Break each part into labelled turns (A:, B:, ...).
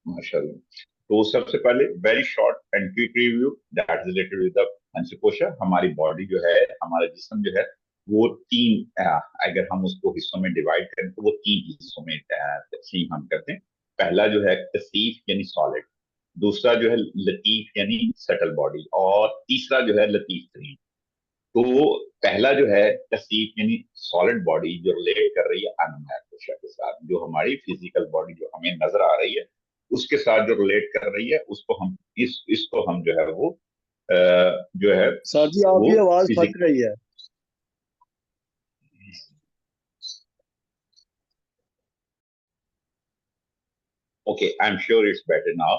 A: माशाल्लाह। तो सबसे पहले very short and quick review that is related with the Panchakosha. हमारी बॉडी जो है, हमारा जिस्म जो है, वो तीन अगर हम उसको हिस्सों में डिवाइड करें तो वो तीन हिस्सों में तकसीम हम करते हैं। पहला जो है कसीफ यानी सॉलिड, दूसरा जो है लतीफ यानी सटल बॉडी, और तीसरा जो है लतीफ तरीन। तो पहला जो है कसीफ यानी सॉलिड बॉडी जो रिलेट कर रही है अन्नमय कोशिका के साथ, जो हमारी फिजिकल बॉडी जो हमें नजर आ रही है उसके साथ जो रिलेट कर रही है, उसको हम इसको हम जो है वो जो है
B: सर जी
A: वो
B: आपकी आवाज फट
A: फिजिकल।
B: रही है।
A: Okay, I am sure it's better now.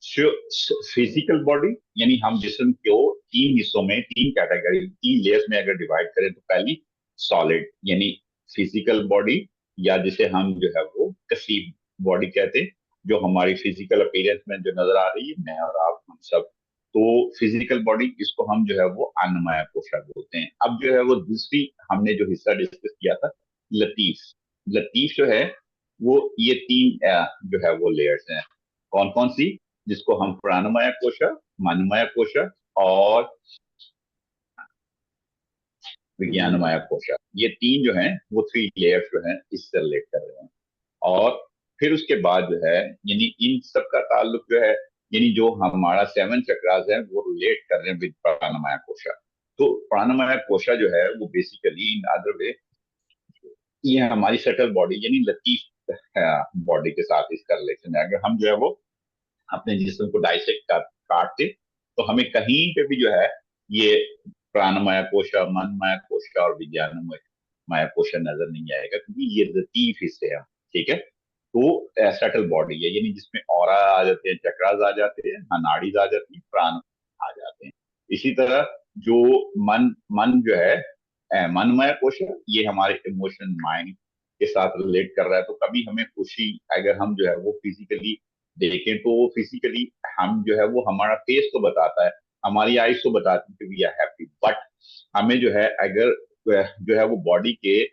A: Physical body यानी हम जिस्म को तीन हिस्सों में, तीन कैटेगरी, तीन लेयर्स में अगर डिवाइड करें तो पहली सॉलिड यानी फिजिकल बॉडी, या जिसे हम जो है वो कसीब बॉडी कहते हैं, जो हमारी फिजिकल अपीयरेंस में जो नजर आ रही है, मैं और आप हम सब। तो फिजिकल बॉडी, इसको हम जो है वो अन्नमय कोशिका बोलते हैं। अब जो है वो दूसरी हमने जो हिस्सा डिस्कस किया था, लतीफ। लतीफ जो है वो ये तीन जो है वो लेयर्स हैं। कौन कौन सी? जिसको हम प्राणमय कोशा, मनमय कोशा और विज्ञानमय कोशा, ये तीन जो हैं वो थ्री लेयर्स जो हैं इससे रिलेट कर रहे हैं। और फिर उसके बाद जो है, यानी इन सब का ताल्लुक जो है, यानी जो हमारा सेवन चक्रास है वो रिलेट कर रहे हैं विद प्राणमय कोशा। तो प्राणमय कोशा जो है वो बेसिकली इन अदर वे, ये हमारी सटल बॉडी यानी लतीफ बॉडी के साथ इसका रिलेशन है। अगर हम जो है वो अपने जिस्म को डाइसेक्ट काटते तो हमें कहीं पे भी जो है ये प्राणमय कोशा, मनमय कोशा और विज्ञानमय कोशा नजर नहीं आएगा, क्योंकि ये लतीफ हिस्से हैं। ठीक है। तो सटल बॉडी है, यानी जिसमें ऑरा आ जाते हैं, चक्रास आ जाते हैं, नाड़ीज आ जाती है, प्राण आ जाते हैं। इसी तरह जो मन जो है मनमय कोशा, ये हमारे इमोशन माइंड के साथ रिलेट कर रहा है। तो कभी हमें खुशी अगर हम जो है वो फिजिकली देखें तो फिजिकली हम जो है वो, हमारा फेस तो बताता है, हमारी आईज तो बताती है कि वी आर हैप्पी, बट हमें जो है अगर जो है वो बॉडी के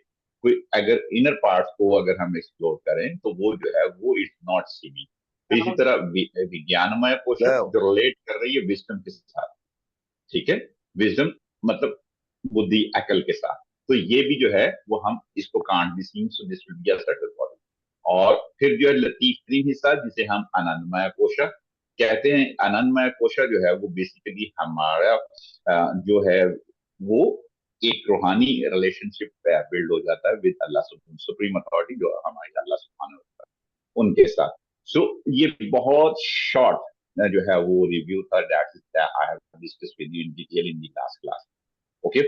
A: कोई अगर इनर पार्ट्स को अगर हम एक्सप्लोर करें तो वो जो है वो इट्स नॉट सीमिंग। तो इसी तरह विज्ञानमय कोशा
B: मैं
A: जो रिलेट कर रही है विजडम के साथ। ठीक है। विजडम मतलब बुद्धि, अकल के साथ। तो ये भी जो है वो हम इसको can't be seen, so this will be a सर्टल body. और फिर जो है लतीफ तीन हिस्सा जिसे हम आनंदमय कोशा कहते हैं। आनंदमय कोशा जो है वो बेसिकली हमारा जो है वो एक रूहानी रिलेशनशिप बिल्ड हो जाता है विद अल्लाह सुप्रीम अथॉरिटी, जो हमारे अल्लाह सुब्हानहू व तआला, उनके साथ। सो ये बहुत शॉर्ट जो है वो रिव्यू था, that is I have discuss with you in detail in the last class. Okay.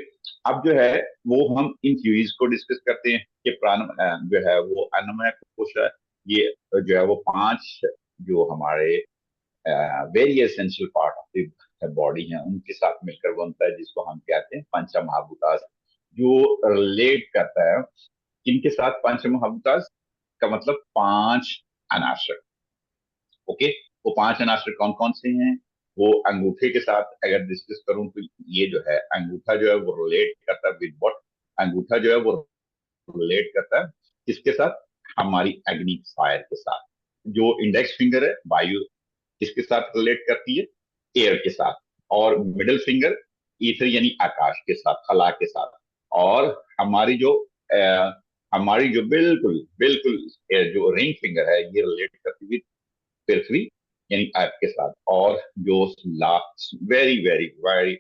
A: अब जो है वो हम इन थ्योरीज को डिस्कस करते हैं कि प्राण जो है वो अन्नमय कोश है। ये जो है वो पांच जो हमारे very essential part of the body है उनके साथ मिलकर बनता है, जिसको हम कहते हैं पंच महाभूतास। जो रिलेट करता है किनके साथ? पंच महाभूतास का मतलब पांच अनाश्रय। ओके। वो पांच अनाश्रय कौन कौन से हैं? वो अंगूठे के साथ अगर डिस्कस करूं तो ये जो है अंगूठा जो है वो रिलेट करता है विद व्हाट? अंगूठा जो है वो रिलेट करता है किसके साथ? हमारी अग्नि, फायर के साथ। जो इंडेक्स फिंगर है वायु, किसके साथ रिलेट करती है? एयर के साथ। और मिडिल फिंगर ईथर यानी आकाश के साथ, खला के साथ। और हमारी जो हमारी जो बिल्कुल बिल्कुल जो रिंग फिंगर है ये रिलेट करती है पृथ्वी यानी अर्थ के साथ। और जो last very very very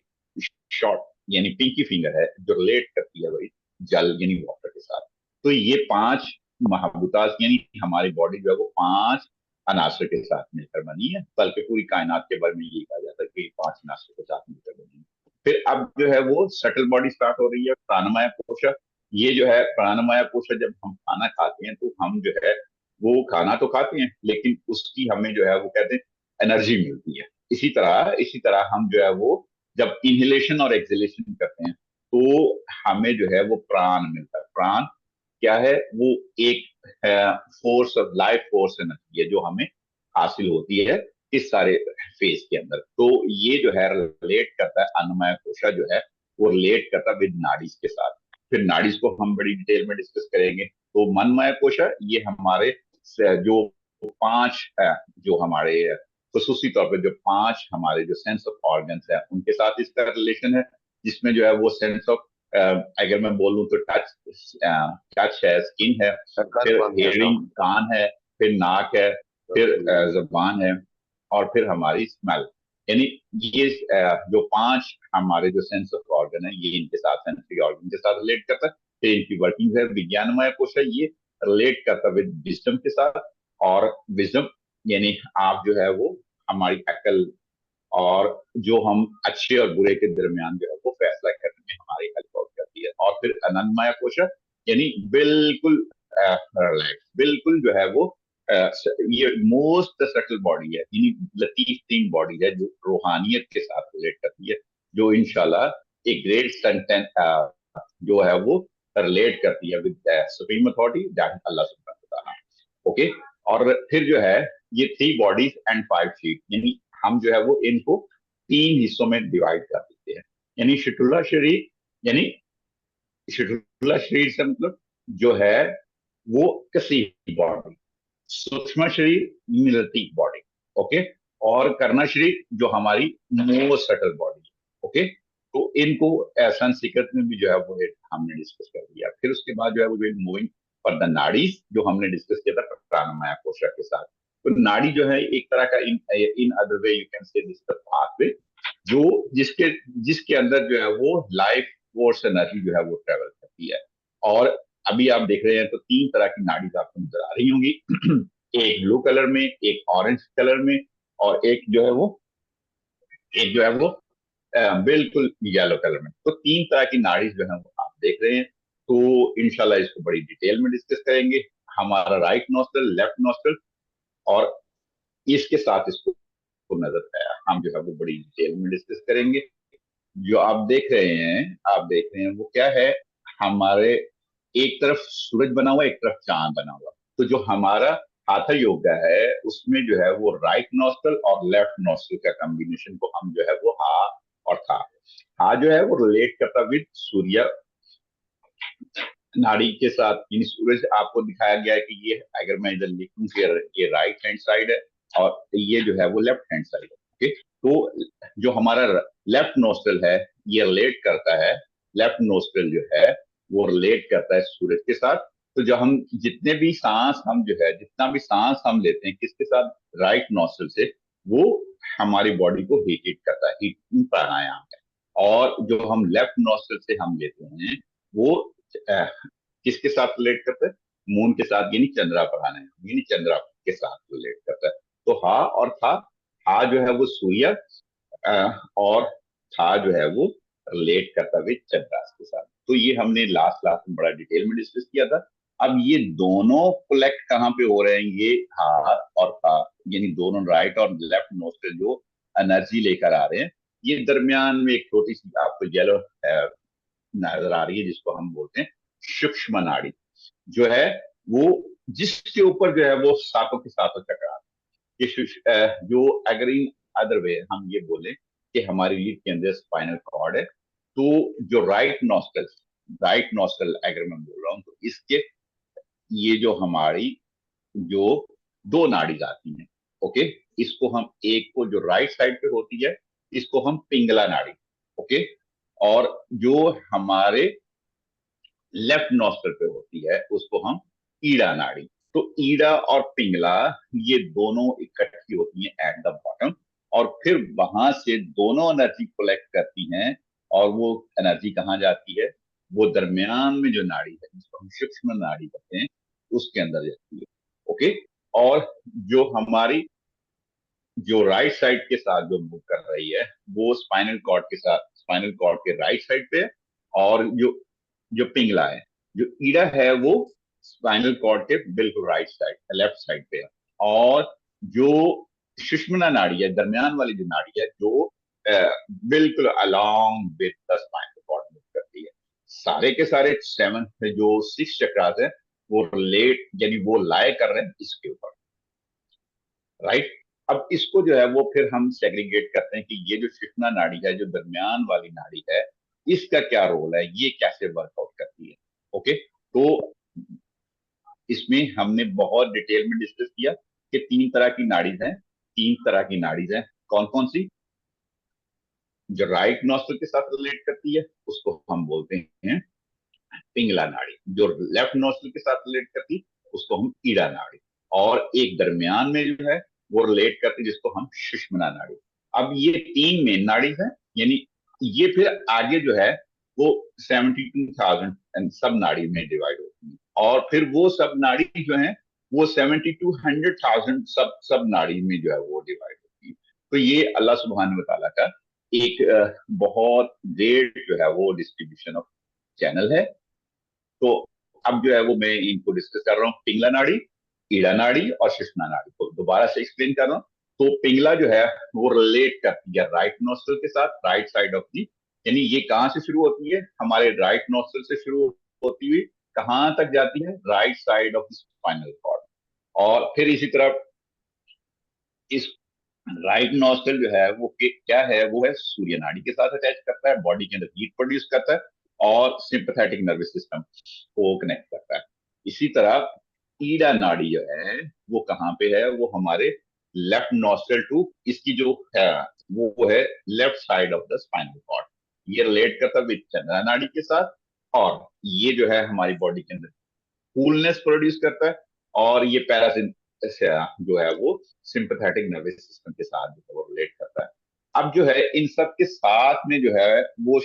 A: short यानी पिंकी फिंगर है जो रिलेट करती है वही जल यानी वाटर के साथ। तो ये पांच महाभूतास यानी हमारी बॉडी जो है वो पांच अनासर के साथ मिलकर बनी है। बल्कि पूरी कायनात के बारे में ये कहा जाता है कि पांच अनासर के साथ मिलकर बनी है। फिर अब जो है वो सटल बॉडी स्टार्ट हो रही है, प्राणमय कोश। ये जो है प्राणमय कोश, जब हम खाना खाते हैं तो हम जो है वो खाना तो खाते हैं लेकिन उसकी हमें जो है वो कहते हैं एनर्जी मिलती है। इसी तरह हम जो है वो जब इनहेलेशन और एक्सहेलेशन करते हैं तो हमें जो है वो प्राण मिलता है। प्राण क्या है? वो एक force of life, force energy है जो हमें हासिल होती है इस सारे फेज के अंदर। तो ये जो है रिलेट करता है, अन्नमय कोशा जो है वो रिलेट करता है विद नाड़ीज के साथ। फिर नाड़ीज को हम बड़ी डिटेल में डिस्कस करेंगे। तो मनमय कोशा ये हमारे जो पांच जो हमारे खसूसी तौर पे जो पांच हमारे जो सेंस ऑफ ऑर्गन्स है उनके साथ इसका रिलेशन है, जिसमें जो है वो सेंस ऑफ, अगर मैं बोलूँ तो टच, टच है, स्किन है,
B: शक्कर
A: फिर
B: बन गया था।
A: हेयरिंग कान है, फिर नाक है, फिर
B: ओके।
A: जबान है, और फिर हमारी स्मेल। यानी ये जो पांच हमारे जो सेंस ऑफ ऑर्गन है ये इनके साथ, सेंसरी ऑर्गन के साथ रिलेट करता है। फिर इनकी वर्किंग है, विज्ञानमय कोश है, ये रिलेट करता है विद विजडम के साथ। और विजडम यानी आप जो है वो हमारी अकल, और जो हम अच्छे और बुरे के दरमियान जो है वो फैसला करने में हमारी हेल्प आउट करती है। और फिर अनंतमय कोश यानी बिल्कुल रिलैक्स, बिल्कुल जो है वो ये मोस्ट सटल बॉडी है, यानी लतीफ तीन बॉडी है जो रूहानियत के साथ रिलेट करती है, जो इंशाल्लाह एक ग्रेट सेंटेंस जो है वो रिलेट करती है विद सुप्रीम अथॉरिटी दैट अल्लाह सुब्हानहू व तआला। ओके। और फिर जो है ये three bodies and five feet, यानी हम जो है वो इनको तीन हिस्सों में डिवाइड कर देते हैं। यानी शटुल्ला शरीर, यानी शटुल्ला शरीर से मतलब जो है वो कसीर बॉडी, सूक्ष्म शरीर मिलती बॉडी। ओके। और कर्ण शरीर जो हमारी मोस्ट सटल बॉडी है। ओके। तो इनको संस्कृत में भी जो है वो हमने डिस्कस कर दिया। फिर उसके बाद जो है वो मूविंग फॉर द नाड़ी जो हमने डिस्कस किया था प्राणमय कोशा के साथ। तो नाड़ी जो है एक तरह का in in other way you can say this pathway, जो जिसके जिसके अंदर जो है वो लाइफ फोर्स एनर्जी जो है वो ट्रेवल करती है। और अभी आप देख रहे हैं तो तीन तरह की नाड़ी आपको नजर आ रही होंगी एक ब्लू कलर में, एक ऑरेंज कलर में, और एक जो है वो बिल्कुल येलो कलर में। तो तीन तरह की नाड़ी जो है वो आप देख रहे हैं। तो इंशाल्लाह इसको बड़ी डिटेल में डिस्कस करेंगे। हमारा राइट नोस्ट्रल, लेफ्ट नोस्ट्रल, और इसके साथ इसको नजर हम जो है वो बड़ी डिटेल में डिस्कस करेंगे। जो आप देख रहे हैं वो क्या है, हमारे एक तरफ सूरज बना हुआ, एक तरफ चांद बना हुआ। तो जो हमारा हाथा योगा है उसमें जो है वो राइट नॉस्ट्रल और लेफ्ट नॉस्ट्रल का कॉम्बिनेशन को हम जो है वो हा और था। हा जो है वो रिलेट करता विद सूर्य नाड़ी के साथ, यानी सूरज आपको दिखाया गया है कि ये अगर मैं इधर लिखूं कि ये राइट हैंड साइड है और ये जो है वो लेफ्ट हैंड साइड है। ओके। तो जो हमारा लेफ्ट नोस्ट्रल है ये रिलेट करता है, लेफ्ट नोस्ट्रल जो है वो रिलेट करता है सूरज के साथ। तो जो हम जितने भी सांस हम जो है जितना भी सांस हम लेते हैं किसके साथ, राइट नोस्ट्रल से, वो हमारी बॉडी को हीट करता है, हीटिंग प्राणायाम है। और जो हम लेफ्ट नोस्ट्रल से हम लेते हैं वो किसके साथ रिलेट करता है, मून के साथ, यानी चंद्रा प्राणायाम, यानी चंद्रा के साथ रिलेट करता है। तो हा और था, हा जो है वो सूर्य, और था जो है वो रिलेट करता है चंद्रास के साथ। तो ये हमने लास्ट क्लास में बड़ा डिटेल में डिस्कस किया था। अब ये दोनों कलेक्ट कहाँ पे हो रहे हैं, ये हा और था, यानी दोनों राइट और लेफ्ट नोस्ट्रल जो एनर्जी लेकर आ रहे हैं, ये दरमियान में एक छोटी सी आपको येलो नजर आ रही है जिसको हम बोलते हैं सूक्ष्म नाड़ी, जो है वो जिसके ऊपर जो है वो सातों के सातों चक्र आते हैं। जो अगर इन अदर वे हम ये बोले कि हमारी लीड के अंदर स्पाइनल कॉर्ड है, तो जो राइट नॉस्ट्रल अगर मैं बोल रहा हूँ तो इसके ये जो हमारी जो दो नाड़ी आती हैं। ओके। इसको हम एक को जो राइट साइड पे होती है इसको हम पिंगला नाड़ी। ओके। और जो हमारे लेफ्ट नॉस्ट्रल पे होती है उसको हम ईड़ा नाड़ी। तो ईड़ा और पिंगला ये दोनों इकट्ठी होती हैं एट द बॉटम, और फिर वहां से दोनों एनर्जी कलेक्ट करती हैं। और वो एनर्जी कहाँ जाती है, वो दरमियान में जो नाड़ी है जिसको हम सूक्ष्म नाड़ी कहते हैं उसके अंदर जाती है। ओके। और जो हमारी जो राइट साइड के साथ जो मूव कर रही है वो स्पाइनल कॉर्ड के साथ, स्पाइनल कॉर्ड के राइट साइड पे है। और जो जो पिंगला है, जो ईड़ा है, वो स्पाइनल कॉर्ड के बिल्कुल राइट साइड, लेफ्ट साइड पे है। और जो सुषुम्ना नाड़ी है, दरमियान वाली जो नाड़ी है, जो बिल्कुल along with the spinal cord move करती है। सारे के सारे सेवन जो सिक्स चक्रास है वो रिलेट, यानी वो लाए कर रहे हैं इसके ऊपर। राइट। अब इसको जो है वो फिर हम सेग्रीगेट करते हैं कि ये जो सुषुम्ना नाड़ी है, जो दरमियान वाली नाड़ी है, इसका क्या रोल है, ये कैसे वर्कआउट करती है। ओके। तो इसमें हमने बहुत डिटेल में डिस्कस किया कि तीन तरह की नाड़ीज हैं, तीन तरह की नाड़ीज हैं। कौन कौन सी? जो राइट नॉस्ट्रल के साथ रिलेट करती है उसको हम बोलते हैं पिंगला नाड़ी। जो लेफ्ट नोस्ट्रल के साथ रिलेट करती है उसको हम ईड़ा नाड़ी। और एक दरमियान में जो है वो रिलेट करती है जिसको हम सुषुम्ना नाड़ी। अब ये तीन मेन नाड़ी है, यानी ये फिर आगे जो है वो 72,000 सब नाड़ी में डिवाइड होती है। और फिर वो सब नाड़ी जो है वो 70 to 100,000 सब नाड़ी में जो है वो डिवाइड होती है। तो ये अल्लाह सुब्हान व तआला का एक बहुत ग्रेट जो है वो डिस्ट्रीब्यूशन ऑफ चैनल है। तो अब जो है वो मैं इनको डिस्कस कर रहा हूँ, पिंगला नाड़ी, ईड़ा नाड़ी और सुषुम्ना नाड़ी को दोबारा से एक्सप्लेन कर रहा हूँ। तो पिंगला जो है वो रिलेट करती है राइट नोस्ट्रल के साथ, राइट साइड ऑफ दी, यानी ये कहाँ से शुरू होती है? हमारे राइट नोस्ट्रल से शुरू होती हुई कहाँ तक जाती है? Right side of the spinal cord. और फिर इसी तरह इस राइट नॉस्ट्रल जो है वो क्या है? वो है सूर्य नाड़ी के साथ अटैच करता है, बॉडी के अंदर हीट प्रोड्यूस करता है और सिंपैथेटिक नर्वस सिस्टम को कनेक्ट करता है। इसी तरह ईड़ा नाड़ी जो है वो कहाँ पे है? वो हमारे लेफ्ट नॉस्ट्रल टू इसकी जो है वो है left side of the spinal cord. ये रिलेट करता है विद चंद्रा नाड़ी के साथ। और ये जो है हमारी बॉडी के अंदर कूलनेस प्रोड्यूस करता है। और ये पैरासिन जो है वो सिंपैथेटिक नर्वस सिस्टम के साथ जो है वो रिलेट करता है। अब जो है इन सब के साथ में जो है वो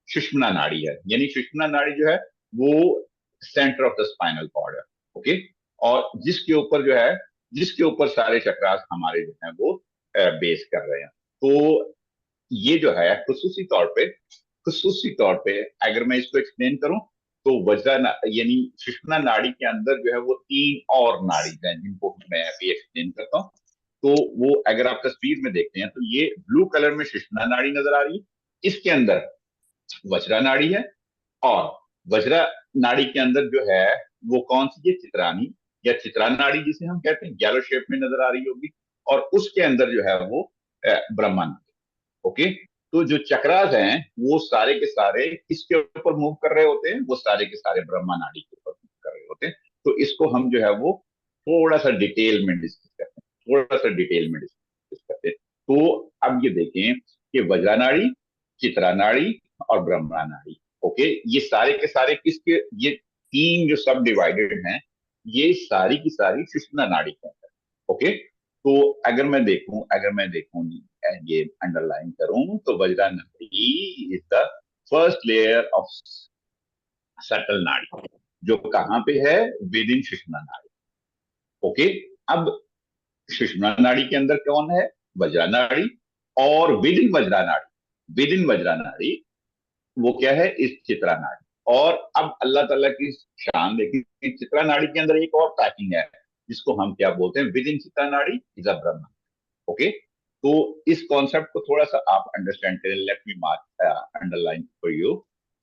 A: सुषुम्ना नाड़ी है, यानी सुषुम्ना नाड़ी जो है वो centre of the spinal cord है। ओके। और जिसके ऊपर सारे चक्रास हमारे जो है वो बेस कर रहे हैं। तो ये जो है खुसूसी तौर पे अगर मैं इसको एक्सप्लेन करूं तो यानी सुषुम्ना नाड़ी के अंदर जो है वो तीन और नाड़ी हैं जिनको मैं अभी एक्सप्लेन करता हूँ। तो वो अगर आप तस्वीर में देखते हैं तो ये ब्लू कलर में सुषुम्ना नाड़ी नजर आ रही है। इसके अंदर वज्रा नाड़ी है। और वज्रा नाड़ी के अंदर जो है वो कौन सी है? चित्रानी या चित्रा नाड़ी जिसे हम कहते हैं, येलो शेप में नजर आ रही होगी। और उसके अंदर जो है वो ब्रह्मा नाड़ी। ओके। तो जो चक्रास हैं वो सारे के सारे किसके ऊपर मूव कर रहे होते हैं? वो सारे के सारे ब्रह्मा नाड़ी के ऊपर मूव कर रहे होते हैं। तो इसको हम जो है वो थोड़ा सा डिटेल में डिस्कस करते हैं, थोड़ा सा डिटेल में डिस्कस करते हैं। तो अब ये देखें कि वज्रा नाड़ी, चित्रा नाड़ी और ब्रह्मा नाड़ी। ओके। ये सारे के सारे किसके? ये तीन जो सब डिवाइडेड हैं ये सारी की सारी सुषुम्ना नाड़ी के अंदर। ओके। तो अगर मैं देखूं ये अंडरलाइन करूं तो वज्रा नाड़ी is the first layer of subtle नाड़ी जो कहां पे है? विद इन सुषुम्ना नाड़ी। ओके। अब सुषुम्ना नाड़ी के अंदर कौन है? वज्रा नाड़ी। और विद इन वज्रा नाड़ी वो क्या है? इस चित्रा नाड़ी। और अब अल्लाह ताला की शान देखिए, चित्रा नाड़ी के अंदर एक और पैकिंग है जिसको हम क्या बोलते हैं? विद इन चित्रा नाड़ी इज अ ब्रह्मा। ओके। तो इस कॉन्सेप्ट को थोड़ा सा आप अंडरस्टैंड करें। Late me mark underline for you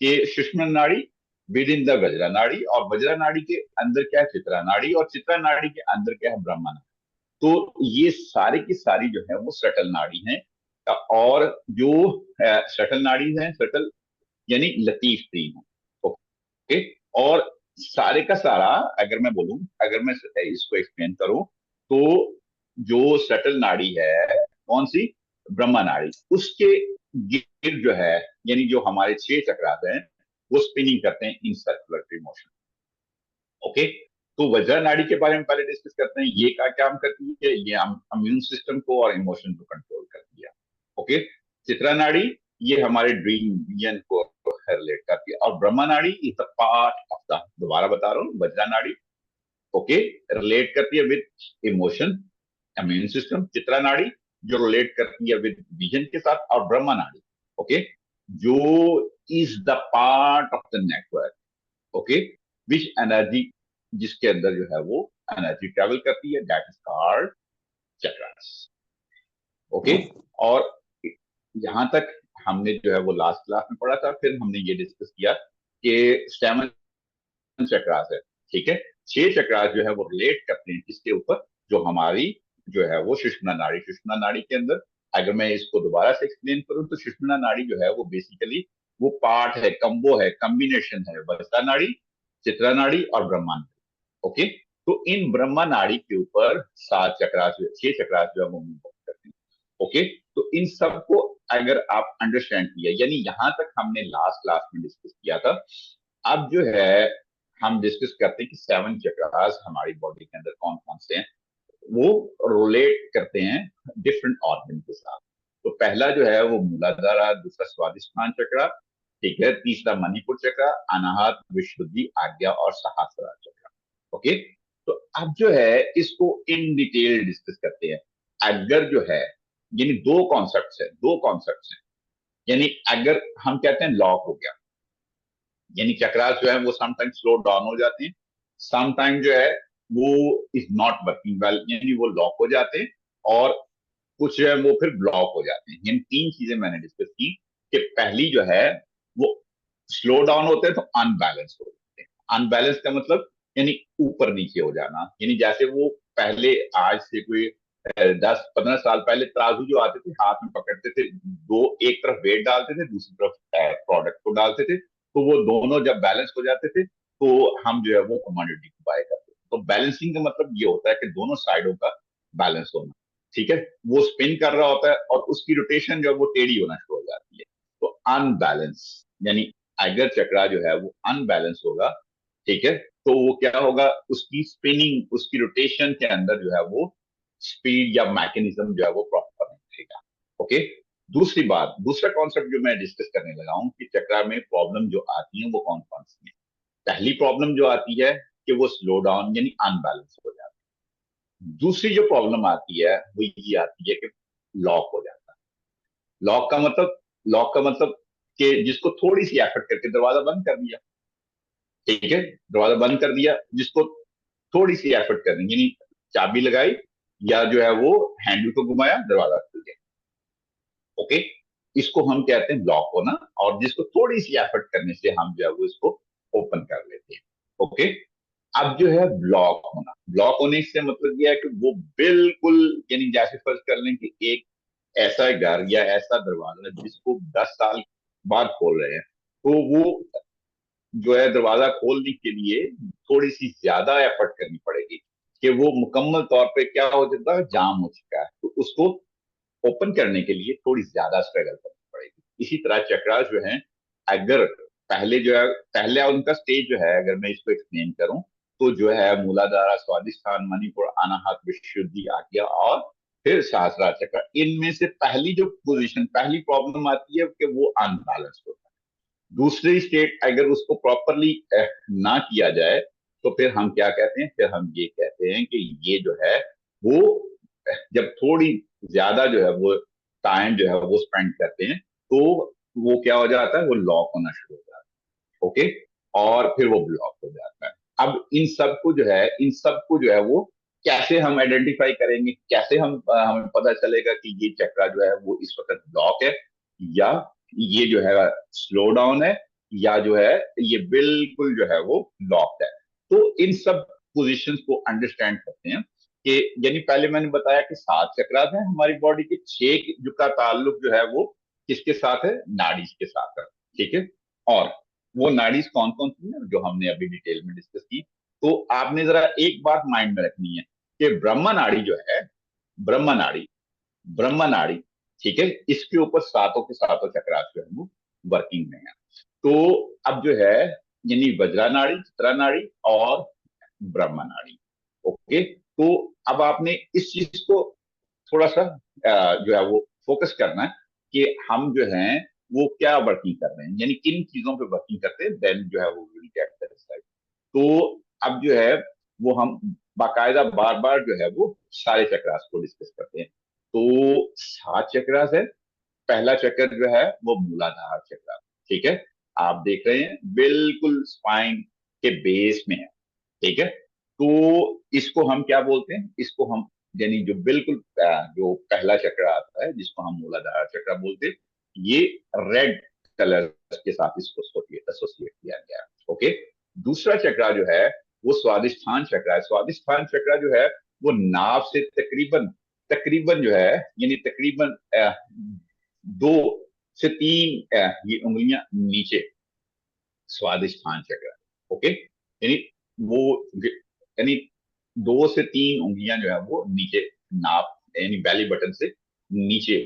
A: कि सुषुम्ना नाड़ी विद इन द वज्रा नाड़ी, और वज्रा नाड़ी के अंदर क्या है? चित्रा नाड़ी, और चित्रा नाड़ी के अंदर क्या है? ब्रह्मा नाड़ी। तो ये सारी की सारी जो है वो सटल नाड़ी है। और जो सटल नाड़ी है, सटल यानी लतीफ तीन है। ओके। और सारे का सारा अगर मैं इसको एक्सप्लेन करूं तो जो सटल नाड़ी है कौन सी? ब्रह्मा नाड़ी। उसके गिर जो है यानी जो हमारे छह चक्रास हैं वो स्पिनिंग करते हैं इन सर्कुलर मोशन। ओके। तो वज्रा नाड़ी के बारे में पहले डिस्कस करते हैं। ये क्या काम करती है? ये इम्यून सिस्टम को और इमोशन को कंट्रोल करती है। ओके। चित्रा नाड़ी ये हमारे ड्रीम विजन को रिलेट करती है। और ब्रह्मा नाड़ी is the part of the, दोबारा बता रहा हूँ, वज्रा नाड़ी ओके रिलेट करती है with emotion, immune system. Chitra नाड़ी जो रिलेट करती है विद विजन के साथ। और ब्रह्मा नाड़ी ओके जो is the part of the network okay which energy, जिसके अंदर जो है वो एनर्जी ट्रेवल करती है, that is called chakras. Okay. और यहां तक हमने जो है वो लास्ट क्लास में पढ़ा था। फिर हमने ये डिस्कस किया कि 7 चक्रास है। ठीक है। 6 चक्रास जो है वो रिलेट करते हैं किसके ऊपर? जो हमारी जो है वो सुषुम्ना नाड़ी के अंदर। अगर मैं इसको दोबारा से एक्सप्लेन करूं तो सुषुम्ना नाड़ी जो है वो बेसिकली वो पार्ट है, कम्बो है, कॉम्बिनेशन है वज्रा नाड़ी, चित्रा नाड़ी और ब्रह्मा नाड़ी। ओके। तो इन ब्रह्मा नाड़ी के ऊपर 7 चक्रास 6 चक्रास जो है वो मूव करते हैं। ओके, तो इन सबको अगर आप अंडरस्टैंड किया, यानी यहां तक हमने लास्ट क्लास में डिस्कस किया था। अब जो है हम डिस्कस करते हैं कि 7 चक्रास हमारी बॉडी के अंदर कौन कौन से हैं। वो रोलेट करते हैं डिफरेंट ऑर्गन के साथ। तो पहला जो है वो मूलाधार, दूसरा स्वादिष्ठान चक्र, ठीक है, तीसरा मणिपुर चक्र, अनाहत, विशुद्धि, आज्ञा और सहस्रार चक्र। ओके, तो अब जो है इसको इन डिटेल डिस्कस करते हैं। अगर जो है, यानी दो कॉन्सेप्ट्स हैं। यानी अगर हम कहते हैं लॉक हो गया, यानी चक्रास जो है वो समटाइम स्लो डाउन हो जाते हैं, समटाइम जो है वो इज नॉट वर्किंग वेल, यानी वो लॉक हो जाते हैं, और कुछ जो है वो फिर ब्लॉक हो जाते हैं। यानी 3 चीजें मैंने डिस्कस की कि पहली जो है वो स्लो डाउन होते हैं तो अनबैलेंस हो जाते हैं। अनबैलेंस का मतलब यानी ऊपर नीचे हो जाना, यानी जैसे वो पहले आज से कोई 10-15 साल पहले तराजू जो आते थे हाथ में पकड़ते थे, दो एक तरफ वेट डालते थे, दूसरी तरफ प्रोडक्ट को डालते थे, तो वो दोनों जब बैलेंस हो जाते थे तो हम जो है वो कमोडिटी को बाय करते थे। तो बैलेंसिंग का मतलब ये होता है कि दोनों साइडों का बैलेंस होना, ठीक है। वो स्पिन कर रहा होता है और उसकी रोटेशन जो है वो टेढ़ी होना शुरू हो जाती है। तो अनबैलेंस, यानी अगर चक्रा जो है वो अनबैलेंस होगा, ठीक है, तो वो क्या होगा, उसकी स्पिनिंग, उसकी रोटेशन के अंदर जो है वो स्पीड या मैकेनिज्म जो है वो प्रॉपर नहीं रहेगा। ओके, दूसरी बात, दूसरा कॉन्सेप्ट जो मैं डिस्कस करने लगा हूं कि चक्रा में प्रॉब्लम जो आती है वो कौन कौन सी है। पहली प्रॉब्लम जो आती है कि वो स्लो डाउन यानी अनबैलेंस हो जाता है। दूसरी जो प्रॉब्लम आती है वो ये आती है कि लॉक हो जाता है। लॉक का मतलब लॉक का मतलब कि जिसको थोड़ी सी एफर्ट करके दरवाजा बंद कर दिया, ठीक है, दरवाजा बंद कर दिया, जिसको थोड़ी सी एफर्ट करनी, यानी चाबी लगाई या जो है वो हैंडल को घुमाया, दरवाजा खुल गया। ओके, इसको हम कहते हैं लॉक होना, और जिसको थोड़ी सी एफर्ट करने से हम जो है वो इसको ओपन कर लेते हैं। ओके, अब जो है ब्लॉक होना, ब्लॉक होने से मतलब यह है कि वो बिल्कुल, यानी जैसे फर्ज कर लें कि एक ऐसा घर या ऐसा दरवाजा जिसको 10 साल बाद खोल रहे हैं, तो वो जो है दरवाजा खोलने के लिए थोड़ी सी ज्यादा एफर्ट करनी पड़ेगी कि वो मुकम्मल तौर पे क्या हो चुका है, जाम हो चुका है, तो उसको ओपन करने के लिए थोड़ी ज्यादा स्ट्रगल करनी पड़ेगी। इसी तरह चक्रा जो है, अगर पहले जो है, पहले उनका स्टेज जो है, अगर मैं इसको एक्सप्लेन करूं, तो जो है मूलाधारा, स्वादिष्ठान, मणिपुर, अनाहत, विशुद्धि, आज्ञा और फिर सहस्रार चक्र, इनमें से पहली जो पोजीशन, पहली प्रॉब्लम आती है कि वो अनबैलेंस होता है। दूसरी स्टेट अगर उसको प्रॉपरली ना किया जाए, तो फिर हम क्या कहते हैं, फिर हम ये कहते हैं कि ये जो है वो जब थोड़ी ज्यादा जो है वो टाइम जो है वो स्पेंड करते हैं, तो वो क्या हो जाता है, वो लॉक होना शुरू हो जाता है। ओके, और फिर वो ब्लॉक हो जाता है। अब इन सबको जो है वो कैसे हम आइडेंटिफाई करेंगे, कैसे हमें पता चलेगा कि ये चक्रा जो है वो इस वक्त ब्लॉक है, या ये जो है स्लो डाउन है, या जो है ये बिल्कुल जो है वो लॉक्ड है। तो इन सब पोजिशन को अंडरस्टैंड करते हैं कि, यानी पहले मैंने बताया कि 7 चक्रास हैं हमारी बॉडी के, 6 जो का ताल्लुक जो है वो किसके साथ है, नाड़ी के साथ है, ठीक है। और वो नाड़ीज कौन कौन सी है जो हमने अभी डिटेल में डिस्कस की। तो आपने जरा एक बात माइंड में रखनी है कि ब्रह्मा नाड़ी जो है, ब्रह्मा नाड़ी ब्रह्मा नाड़ी, ठीक है, इसके ऊपर सातों के सातों चक्रास जो है वो वर्किंग में है। तो अब जो है, यानी वज्रा नाड़ी, चित्रा नाड़ी और ब्रह्मा नाड़ी। ओके, तो अब आपने इस चीज को थोड़ा सा जो है वो फोकस करना है कि हम जो है वो क्या वर्किंग कर रहे हैं, यानी किन चीजों पे वर्किंग करते हैं, देन जो है वो विल गेट सेटिस्फाइड। तो अब जो है वो हम बाकायदा बार बार जो है वो सारे चक्रास को डिस्कस करते हैं। तो 7 चक्रास है। पहला चक्र जो है वो मूलाधार चक्र, ठीक है, आप देख रहे हैं बिल्कुल स्पाइन के बेस में है, ठीक है। तो इसको हम क्या बोलते हैं, इसको हम, यानी जो बिल्कुल जो पहला चक्र आता है जिसको हम मूलाधार चक्र बोलते हैं, ये रेड कलर के साथ इसको एसोसिएट किया गया है। ओके, दूसरा चक्र जो है वो स्वादिष्ठान चक्र है। स्वादिष्ठान चक्र जो है वो नाभ से तकरीबन तकरीबन जो है, यानी तकरीबन 2 से 3 ये उंगलियां नीचे स्वादिष्ठान चक्र। ओके, यानी वो, यानी 2 से 3 उंगलियां जो है वो नीचे, नाप यानी बैली बटन से नीचे,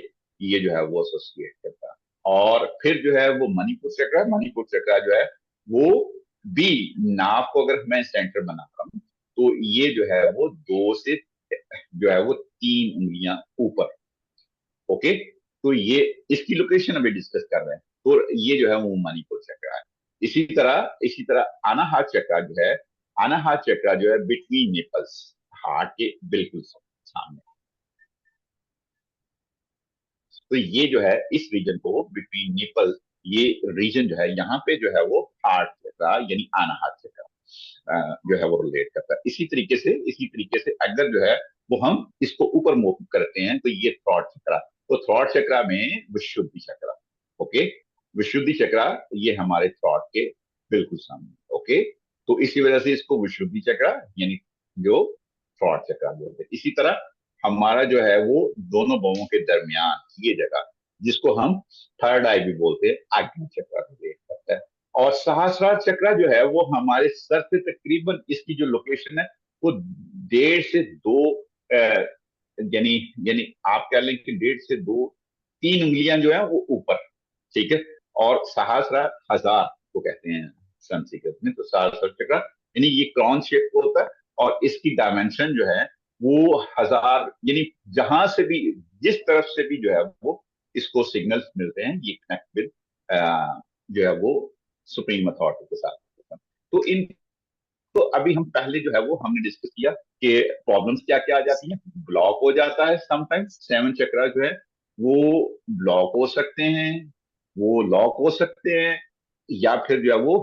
A: ये जो है वो एसोसिएट करता है। और फिर जो है वो मणिपुर चक्र, मणिपुर चक्र जो है वो भी, नाप को अगर मैं सेंटर बनाता हूँ तो ये जो है वो 2 से 3 उंगलियां ऊपर। ओके, तो ये इसकी लोकेशन अभी डिस्कस कर रहे हैं। तो ये जो है वो मणिपुर चक्र है। इसी तरह अनाहत चक्र जो है, अनाहत चक्र जो है बिटवीन निपल्स, हार्ट के बिल्कुल सामने। तो ये जो है इस रीजन को बिटवीन निपल, ये रीजन जो है यहाँ पे जो है वो हार्ट चक्र यानी अनाहत चक्र जो है वो रिलेट करता है। इसी तरीके से अगर जो है वो हम इसको ऊपर मूव करते हैं तो ये थ्रॉट चक्र, तो थ्रॉट चक्र में विशुद्धि चक्र। ओके, विशुद्धि चक्र ये हमारे थ्रॉट के बिल्कुल सामने। ओके, तो इसी वजह से इसको विशुद्धि चक्र यानी जो थ्रॉट चक्र बोलते हैं। इसी तरह हमारा जो है वो दोनों भवों के दरमियान ये जगह, जिसको हम थर्ड आई भी बोलते हैं, आज्ञा चक्र रिलेट करता है। और सहस्रार चक्र जो है वो हमारे सर से तकरीबन, इसकी जो लोकेशन है वो 1.5 से 2, यानी यानी आप कह लें कि 1.5 से 2, 3 उंगलियां जो है वो ऊपर। ठीक है, और सहस्रार हजार को कहते हैं संस्कृत में, तो सहस्रार चक्र यानी ये क्रॉन शेप को होता है। और इसकी डायमेंशन जो है वो 1000, यानी जहां से भी, जिस तरफ से भी जो है वो इसको सिग्नल्स मिलते हैं, ये कनेक्ट विद जो है वो सुप्रीम अथॉरिटी के साथ। तो इन, तो अभी हम पहले जो है वो हमने डिस्कस किया कि प्रॉब्लम्स क्या क्या आ जाती हैं। ब्लॉक हो जाता है समटाइम्स, 7 चक्र जो है वो ब्लॉक हो सकते हैं, वो लॉक हो सकते हैं, या फिर जो है वो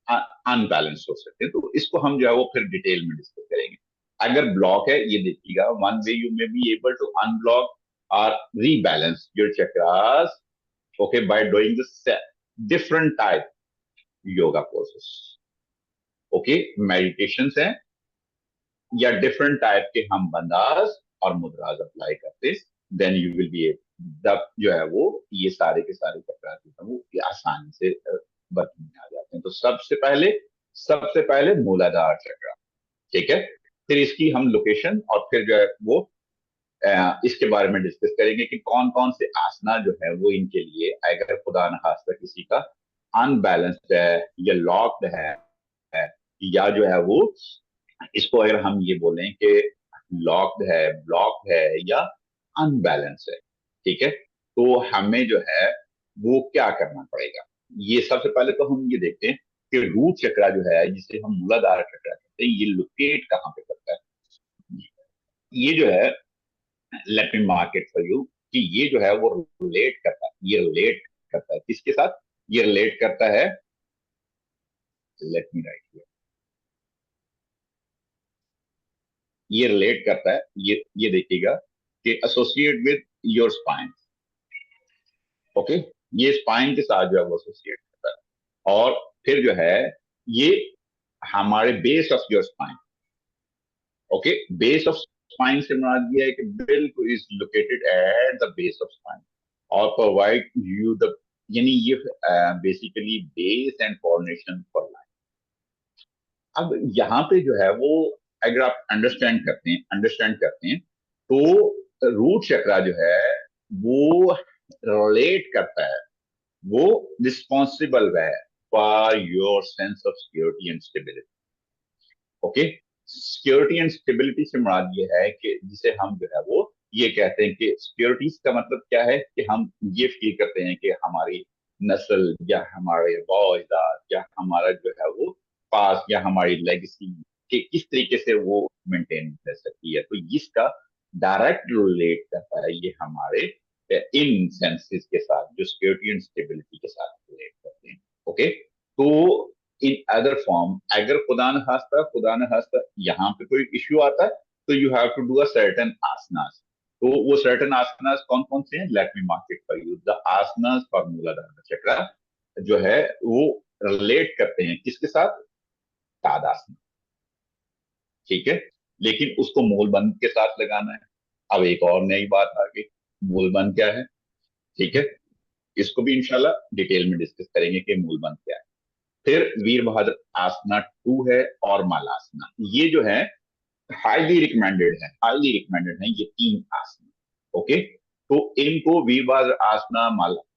A: अनबैलेंस हो सकते हैं। तो इसको हम जो है वो फिर डिटेल में डिस्कस करेंगे। अगर ब्लॉक है, ये देखिएगा, one way you may be able to unblock और rebalance your chakras, okay, by doing this different type yoga poses. Okay, meditation है या डिफरेंट टाइप के हम बंदाज और मुद्राज अप्लाई करते, देन यू विल बी, तब जो है वो ये सारे के सारे चक्रास वो आसानी से वर्किंग में आ जाते हैं। तो सबसे पहले मूलाधार चक्र। ठीक है, फिर इसकी हम लोकेशन और फिर जो है वो इसके बारे में डिस्कस करेंगे कि कौन कौन से आसना जो है वो इनके लिए, अगर खुदा न खास्ता किसी का अनबैलेंस्ड है या लॉक्ड है, या जो है वो, इसको अगर हम ये बोलें कि लॉक्ड है, ब्लॉक्ड है या अनबैलेंस है, ठीक है, तो हमें जो है वो क्या करना पड़ेगा। ये सबसे पहले तो हम ये देखते हैं कि रूट चक्र जो है, जिसे हम मूलाधार चक्र कहते हैं, ये लोकेट कहाँ पे करता है। ये जो है, late me mark it for you, कि ये जो है वो रिलेट करता है, ये रिलेट करता है किसके साथ, ये रिलेट करता है, लेट मी राइट, ये रिलेट करता है, ये देखिएगा कि associate with your spine. Okay, ये स्पाइन के साथ जो है वो एसोसिएट करता है। और फिर जो है ये हमारे base of your spine. Okay, base of spine से मुराद ये है कि बिल्कुल is located at the base of spine और प्रोवाइड यू द, यानी ये basically base and formation for life. अब यहाँ पे जो है वो, अगर आप अंडरस्टैंड करते हैं तो रूट चक्रा जो है वो रिलेट करता है, वो रिस्पॉन्सिबल है for your sense of security and stability. Okay, security and stability से मुराद ये है कि जिसे हम जो है वो ये कहते हैं कि सिक्योरिटी का मतलब क्या है, कि हम ये फील करते हैं कि हमारी नस्ल या हमारे बौजाद या हमारा जो है वो पास या हमारी लेगेसी कि किस तरीके से वो मेंटेन रह सकती है। तो इसका डायरेक्ट रिलेट करता है ये हमारे इन सेंसेस के साथ, जो सिक्योरिटी एंड स्टेबिलिटी के साथ रिलेट करते हैं। ओके, तो इन अदर फॉर्म, अगर खुदा न खास्ता यहाँ पे कोई इश्यू आता है तो you have to do a certain asanas. तो वो सर्टेन आसनास कौन कौन से हैं, let me mark it for you. The asanas for Muladhara chakra जो है वो रिलेट करते हैं किसके साथ, तादासना। ठीक है, लेकिन उसको मूलबंध के साथ लगाना है। अब एक और नई बात आ गई, मूलबंध क्या है। ठीक है, इसको भी इंशाल्लाह डिटेल में डिस्कस करेंगे कि मूलबंध क्या है। फिर वीरभद्र आसना 2 है और मालासना। ये जो है हाईली रिकमेंडेड है ये 3 आसन। ओके, तो इनको वीरभद्र आसना,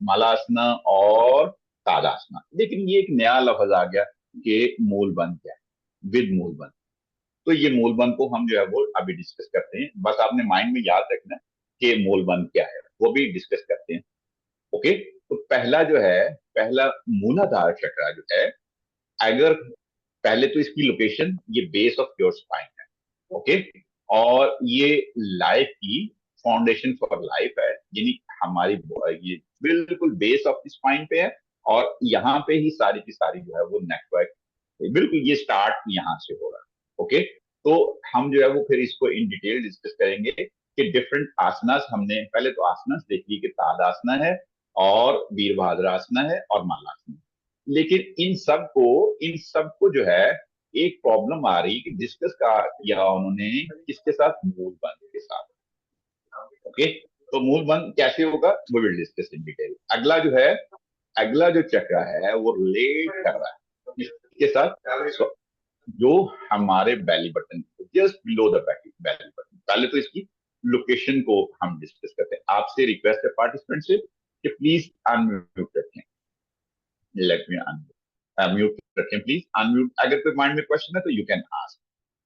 A: मलासना और ताड़ासना। लेकिन ये एक नया लफ्ज आ गया कि मूल बंध क्या है, विद मूल बंध। तो ये मूल बंध को हम जो है वो अभी डिस्कस करते हैं। बस आपने माइंड में याद रखना है कि मूल बंध क्या है, वो भी डिस्कस करते हैं। ओके, तो पहला जो है, पहला मूलाधार चक्र जो है, अगर पहले तो इसकी लोकेशन ये बेस ऑफ योर स्पाइन है। ओके, और ये लाइफ की फाउंडेशन फॉर लाइफ है, यानी हमारी ये बिल्कुल बेस ऑफ स्पाइन पे है, और यहाँ पे ही सारी की सारी जो है वो नेटवर्क, बिल्कुल ये स्टार्ट यहाँ से हो रहा है। ओके, तो हम जो है वो फिर इसको इन डिटेल डिस्कस करेंगे कि डिफरेंट आसनास, हमने पहले तो आसनास देख ली कि ताड़ासना है और वीरभद्रासना है और मलासना। लेकिन इन सब को जो है एक प्रॉब्लम आ रही कि डिस्कस का किया उन्होंने किसके साथ, मूल बंध के साथ। ओके, तो मूल बंध कैसे होगा वो विल डिस्कस इन डिटेल। अगला जो चक्र है वो रिलेट कर रहा है इसके साथ, जो हमारे belly button, just below the belly button. पहले तो इसकी लोकेशन को हम डिस्कस करते हैं। आपसे रिक्वेस्ट है पार्टिसिपेंट से कि प्लीज अनम्यूट रखें। लेट मी म्यूट रखें प्लीज, अनम्यूट। अगर कोई माइंड में क्वेश्चन है तो यू कैन आस्क,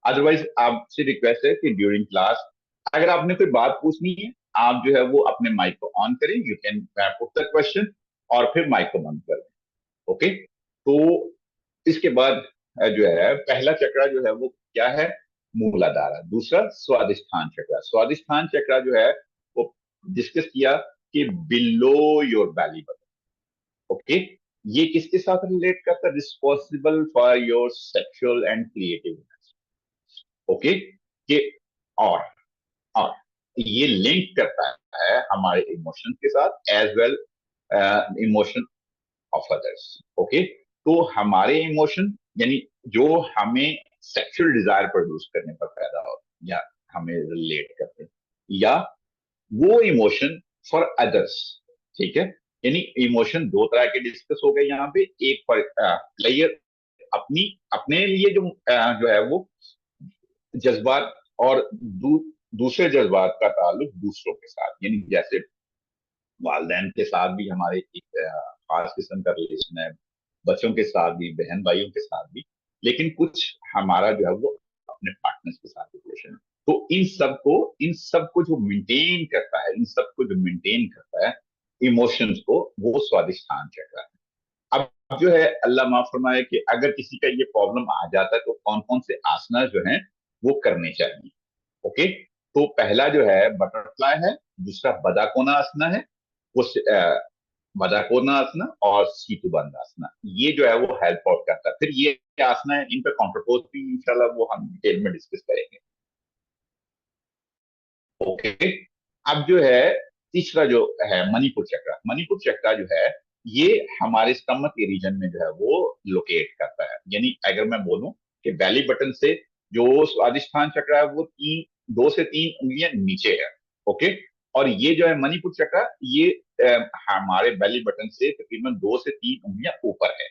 A: अदरवाइज आपसे रिक्वेस्ट है कि ड्यूरिंग क्लास अगर आपने कोई बात पूछनी है, आप जो है वो अपने माइक को ऑन करें, you can put the question, और फिर माइक को बंद कर दें। ओके, तो इसके बाद जो है पहला चक्र जो है वो क्या है, मूलाधार। दूसरा स्वादिष्ठान चक्र। स्वादिष्ठान चक्र जो है वो डिस्कस किया कि below your belly button. Okay, ये किसके साथ रिलेट करता है, responsible for your sexual and creative. Okay, कि और और ये लिंक करता है हमारे इमोशन के साथ as well, emotion of others. Okay, तो हमारे इमोशन यानी जो हमें सेक्सुअल डिजायर प्रोड्यूस करने पर पैदा हो या हमें रिलेट करते हैं, या वो इमोशन फॉर अदर्स। ठीक है, यानी इमोशन दो तरह के डिस्कस हो गए यहाँ पे। एक प्लेयर अपनी अपने लिए जो है वो जज्बात, और दूसरे जज्बात का ताल्लुक दूसरों के साथ, यानी जैसे वालदेन के साथ भी हमारे एक खास किस्म का रिलेशन है, बच्चों के साथ भी, बहन भाइयों के साथ भी, लेकिन कुछ हमारा जो है वो अपने पार्टनर्स के साथ रिलेशन है। तो इन सबको जो मेंटेन करता है, इमोशंस को, वो स्वादिष्ठान चक्र है। अब जो है अल्लाह माफ फरमाए कि अगर किसी का ये प्रॉब्लम आ जाता है तो कौन कौन से आसना जो हैं वो करने चाहिए। ओके, तो पहला जो है बटरफ्लाई है, दूसरा बदाकोना आसना है, वो बदाकोना आसना और सीतु बंद आसना, ये जो है वो हेल्प आउट करता है। फिर ये आसना है, इन पे काउंटरपोज भी इंशाल्लाह वो हम डिटेल में डिस्कस करेंगे। ओके, अब जो है तीसरा जो है मणिपुर चक्र। मणिपुर चक्र जो है ये हमारे स्टमक के रीजन में जो है वो लोकेट करता है। यानी अगर मैं बोलूं कि बेली बटन से जो स्वादिष्ठान चक्र है वो 2 से 3 उंगलियां नीचे है। ओके, और ये जो है मणिपुर चक्र, ये हमारे बेली बटन से तकरीबन 2 से 3 उंगलियां ऊपर है।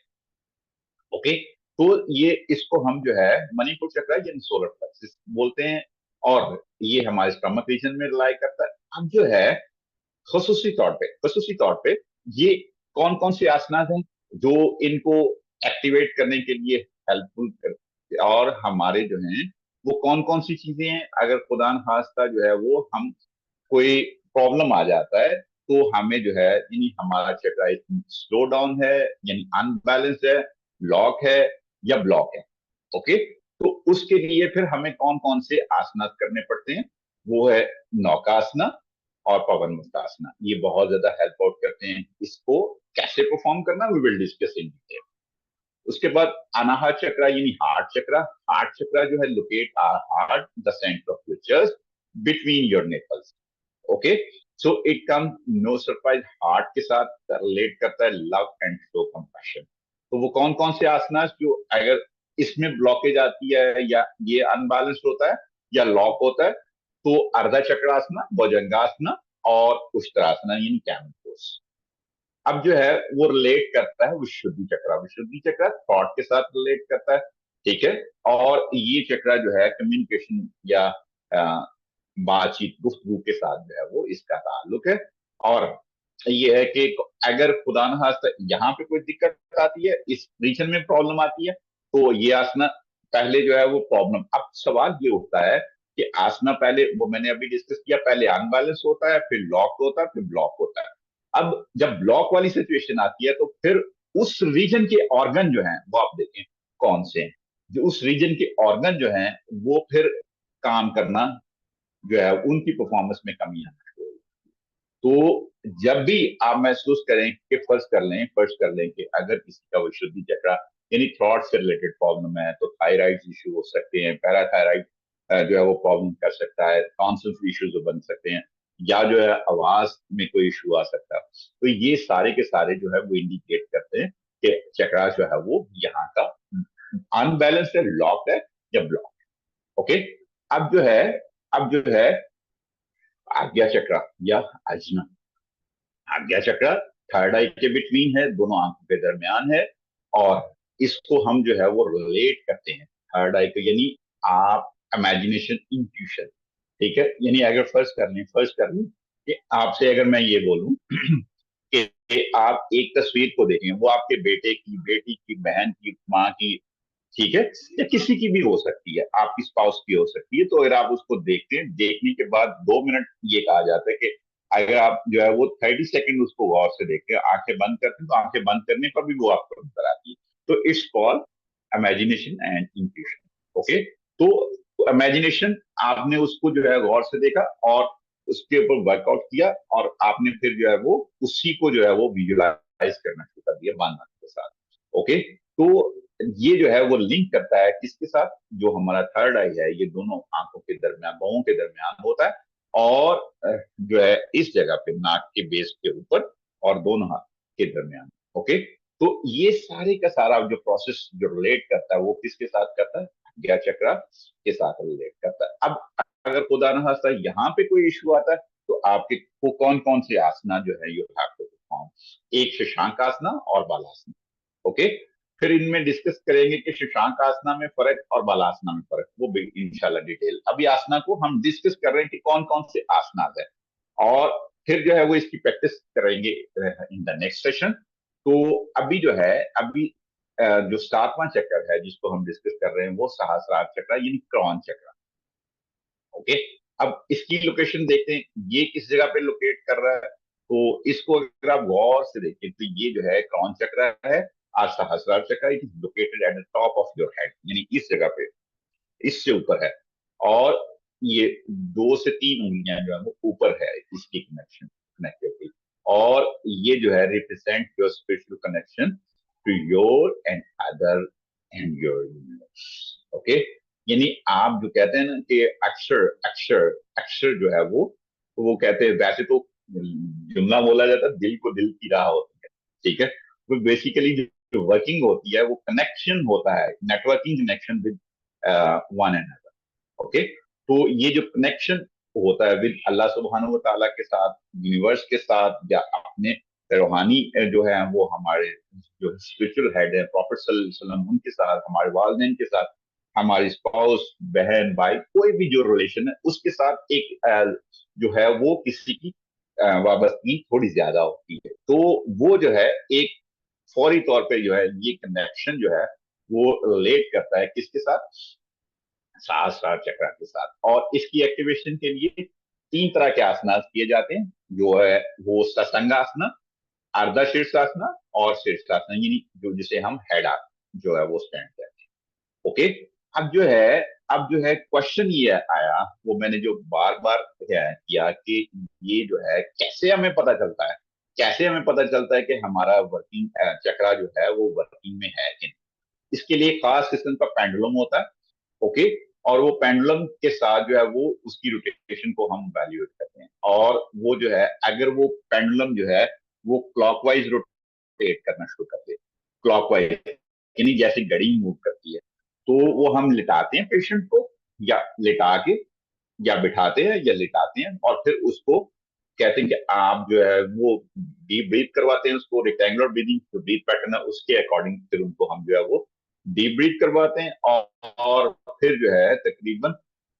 A: ओके, तो ये इसको हम जो है मणिपुर चक्र यानी सोलर प्लेक्सिस बोलते हैं, और ये हमारे स्टमक रीजन में रिलाई करता है। अब जो है खसूसी तौर पे ये कौन कौन सी आसनास हैं जो इनको एक्टिवेट करने के लिए हेल्पफुल करते, और हमारे जो हैं वो कौन कौन सी चीजें हैं, अगर खुदा न खास्ता जो है वो हम कोई प्रॉब्लम आ जाता है तो हमें जो है, यानी हमारा चक्र स्लो डाउन है, यानी अनबैलेंस है, लॉक है या ब्लॉक है। ओके, तो उसके लिए फिर हमें कौन कौन से आसना करने पड़ते हैं, वो है नौकासना और पवन मुक्तासना। ये बहुत ज्यादा हेल्प आउट करते हैं। इसको कैसे परफॉर्म करना we will discuss in detail. उसके बाद अनाहत चक्र यानी हार्ट चक्र जो है locate heart the centre of your chest between your nipples. Okay, so it come no surprise heart के साथ रिलेट करता है लव एंड शो कंपैशन। तो वो कौन कौन से आसना जो अगर इसमें ब्लॉकेज आती है या ये अनबैलेंस्ड होता है या लॉक होता है, तो अर्धा चक्रासना, भुजंगासना और उष्ट्रासना यानी कैमल पोज। अब जो है वो रिलेट करता है विशुद्धि चक्र। विशुद्धि चक्र थॉट के साथ रिलेट करता है, ठीक है। और ये चक्रा जो है कम्युनिकेशन या बातचीत गुफ्तगू के साथ जो है वो इसका ताल्लुक है। और ये है कि अगर खुदा न खास्ता यहाँ पे कोई दिक्कत आती है, इस रीजन में प्रॉब्लम आती है, तो ये आसना पहले जो है वो प्रॉब्लम। अब सवाल ये उठता है कि आसना पहले, वो मैंने अभी डिस्कस किया, पहले अनबैलेंस होता है, फिर लॉक होता है, फिर ब्लॉक होता है। अब जब ब्लॉक वाली सिचुएशन आती है तो फिर उस रीजन के ऑर्गन जो हैं वो आप देखें कौन से हैं, जो उस रीजन के ऑर्गन जो हैं वो फिर काम करना जो है उनकी परफॉर्मेंस में कमी आना शुरू होगी। तो जब भी आप महसूस करें कि फर्ज कर लें कि अगर किसी का विशुद्धि चक्रा यानी थ्रॉट से रिलेटेड प्रॉब्लम है, तो थायराइड इशू हो सकते हैं, पैराथायराइड जो है वो प्रॉब्लम कर सकता है, टॉन्सिल्स इश्यूज बन सकते हैं, या जो है आवाज में कोई इशू आ सकता है। तो ये सारे के सारे जो है वो इंडिकेट करते हैं कि चक्रा जो है वो यहाँ का अनबैलेंस्ड है, लॉक है या ब्लॉक। ओके। अब जो है अब जो है आज्ञा चक्र या अजना। आज्ञा चक्र थर्ड आई के बिटवीन है, दोनों आंखों के दरमियान है। और इसको हम जो है वो रिलेट करते हैं थर्ड आई को, यानी आप इमेजिनेशन, इंट्यूशन। ठीक है। यानी अगर फर्ज कर लें कि आपसे अगर मैं ये बोलूं कि आप एक तस्वीर को देखें, वो आपके बेटे की, बेटी की, बहन की, माँ की, ठीक है, या किसी की भी हो सकती है, आपकी स्पाउस की हो सकती है। तो अगर आप उसको देखते हैं, देखने के बाद 2 मिनट ये कहा जाता है कि अगर आप जो है वो 30 सेकंड उसको गौर से देखते हैं, आंखें बंद करते हैं, तो आंखें बंद करने पर भी वो आपको नजर आती है। तो it's called imagination and intuition. Okay. तो इमेजिनेशन, आपने उसको जो है गौर से देखा और उसके ऊपर वर्कआउट किया, और आपने फिर जो है वो उसी को जो है वो विजुलाइज करना शुरू कर दिया बंद आंखों के साथ। ओके। तो ये जो है वो लिंक करता है किसके साथ, जो हमारा थर्ड आई है, ये दोनों आंखों के दरमियान, बाहों के दरमियान होता है। और जो है इस जगह पे नाक के बेस के ऊपर और दोनों हाथ के दरमियान। ओके। तो ये सारे का सारा जो प्रोसेस जो रिलेट करता है वो किसके साथ करता है, ज्ञा चक्रा के साथ रिलेट करता है। अब अगर खुदा न खास्ता यहाँ पे कोई इशू आता है, तो आपके को कौन कौन से आसना जो है यू हैव टू परफॉर्म। एक शशांक आसना और बालासना। ओके। फिर इनमें डिस्कस करेंगे कि शशांक आसना में फर्क और बालासना में फर्क, वो भी इंशाल्लाह डिटेल। अभी आसना को हम डिस्कस कर रहे हैं कि कौन कौन से आसना है, और फिर जो है वो इसकी प्रैक्टिस करेंगे इन द नेक्स्ट सेशन। तो अभी जो है, अभी जो सातवां चक्र है जिसको हम डिस्कस कर रहे हैं वो सहस्रार चक्र यानी क्रॉन चक्र। ओके। अब इसकी लोकेशन देखते हैं, ये किस जगह पे लोकेट कर रहा है। तो इसको अगर आप गौर से देखें तो ये जो है क्रॉन चक्र है, और सहस्रार चक्र it is located at the top of your head, यानी इस जगह पे, इससे ऊपर है। और ये 2 से 3 उंगलियां जो है वो ऊपर है इसकी कनेक्टिविटी। और ये जो है represent your spiritual connection to your and other and your universe. Okay. यानी आप जो कहते हैं ना कि अक्षर अक्षर अक्षर जो है वो कहते हैं, वैसे तो जुमला बोला जाता है दिल को दिल की राह होती है। ठीक है। वो बेसिकली जो वर्किंग होती है वो कनेक्शन होता है, networking connection with one and other. Okay. तो ये जो कनेक्शन होता है विद अल्लाह सुब्हानहू व तआला के साथ, यूनिवर्स के साथ, या अपने रूहानी जो है वो हमारे जो स्पिरिचुअल हेड है प्रॉफेट सल्लल्लाहु अलैहि वसल्लम, उनके साथ, हमारे वालिदैन के साथ, हमारी स्पाउस, बहन, भाई, कोई भी जो रिलेशन है उसके साथ एक जो है वो किसी की वाबस्तगी थोड़ी ज्यादा होती है। तो वो जो है एक फौरी तौर पे जो है ये कनेक्शन जो है वो रिलेट करता है किसके साथ, सहस्रार चक्र के साथ। और इसकी एक्टिवेशन के लिए 3 तरह के आसना किए जाते हैं, जो है वो सत्संगासना, अर्धा शीर्षासना और शीर्षासना, यानी जो जिसे हम हेड जो है वो स्टैंड करते हैं। ओके। अब जो है क्वेश्चन ये आया, वो मैंने जो बार बार किया कि ये जो है कैसे हमें पता चलता है, कैसे हमें पता चलता है कि हमारा वर्किंग चक्रा जो है वो वर्किंग में है कि नहीं। इसके लिए खास किस्म का पेंडुलम होता है। ओके। और वो पेंडुलम के साथ जो है वो उसकी रोटेशन को हम वैल्यूएट करते हैं, और वो जो है अगर वो पेंडुलम जो है वो क्लॉकवाइज रोटेट करना शुरू कर दे, क्लॉकवाइज यानी जैसे घड़ी मूव करती है, तो वो हम लिटाते हैं पेशेंट को, या लिटा के, या बिठाते हैं या लिटाते हैं, और फिर उसको कहते हैं कि आप जो है वो डीप ब्रीथ करवाते हैं उसको, रेक्टेंगुलर ब्रीदिंग जो ब्रीथ पैटर्न है उसके अकॉर्डिंग फिर उनको हम जो है वो डीप ब्रीथ करवाते हैं और फिर जो है तकरीबन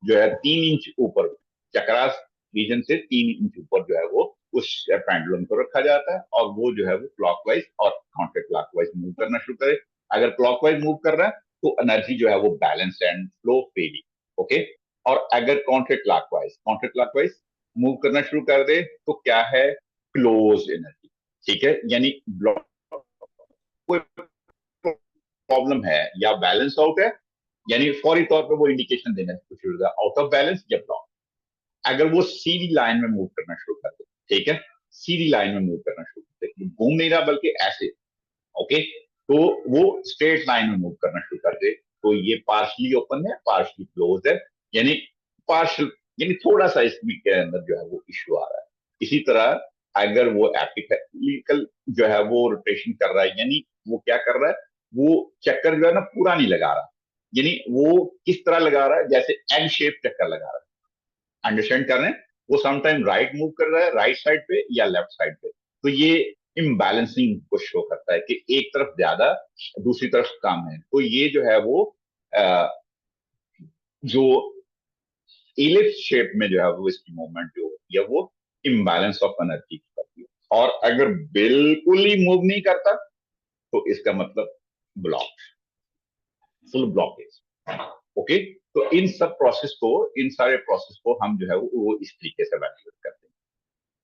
A: जो है 3 इंच ऊपर चक्रास रीजन से 3 इंच ऊपर जो है वो उस पेंडुलम को रखा जाता है और वो जो है वो क्लॉकवाइज और काउंटर क्लॉकवाइज मूव करना शुरू करे। अगर क्लॉकवाइज मूव कर रहा है तो एनर्जी जो है वो balance and flow freely. Okay. और अगर काउंटर क्लॉकवाइज मूव करना शुरू कर दे तो क्या है, क्लोज एनर्जी। ठीक है, यानी ब्लॉक कोई प्रॉब्लम है या बैलेंस आउट है, यानी फौरी तौर पर वो इंडिकेशन देना शुरू होगा आउट ऑफ बैलेंस या ब्लॉक। अगर वो सीधी लाइन में मूव करना शुरू कर दे, ठीक है, सीधी लाइन में मूव करना शुरू कर दे, घूम नहीं रहा बल्कि ऐसे, ओके, तो वो स्ट्रेट लाइन में मूव करना शुरू कर दे तो ये पार्शली ओपन है, पार्शली क्लोज है, यानी पार्शल, यानी थोड़ा सा इसके अंदर जो है वो इश्यू आ रहा है। इसी तरह अगर वो एपिकल जो है वो रोटेशन कर रहा है, यानी वो क्या कर रहा है, वो चक्कर जो है ना पूरा नहीं लगा रहा, यानी वो किस तरह लगा रहा है, जैसे एग शेप चक्कर लगा रहा है। अंडरस्टैंड कर रहे हैं, वो समटाइम राइट मूव कर रहा है, राइट साइड पे या लेफ्ट साइड पे, तो ये इम्बैलेंसिंग को शो करता है कि एक तरफ ज्यादा दूसरी तरफ कम है। तो ये जो है वो जो इलिप्स शेप में जो है वो इसकी मूवमेंट जो होती है वो इम्बैलेंस ऑफ एनर्जी की करती है। और अगर बिल्कुल ही मूव नहीं करता तो इसका मतलब ब्लॉक, फुल ब्लॉकेज। ओके। तो इन सारे प्रोसेस को हम जो है वो इस तरीके से वैल्यूएट करते हैं।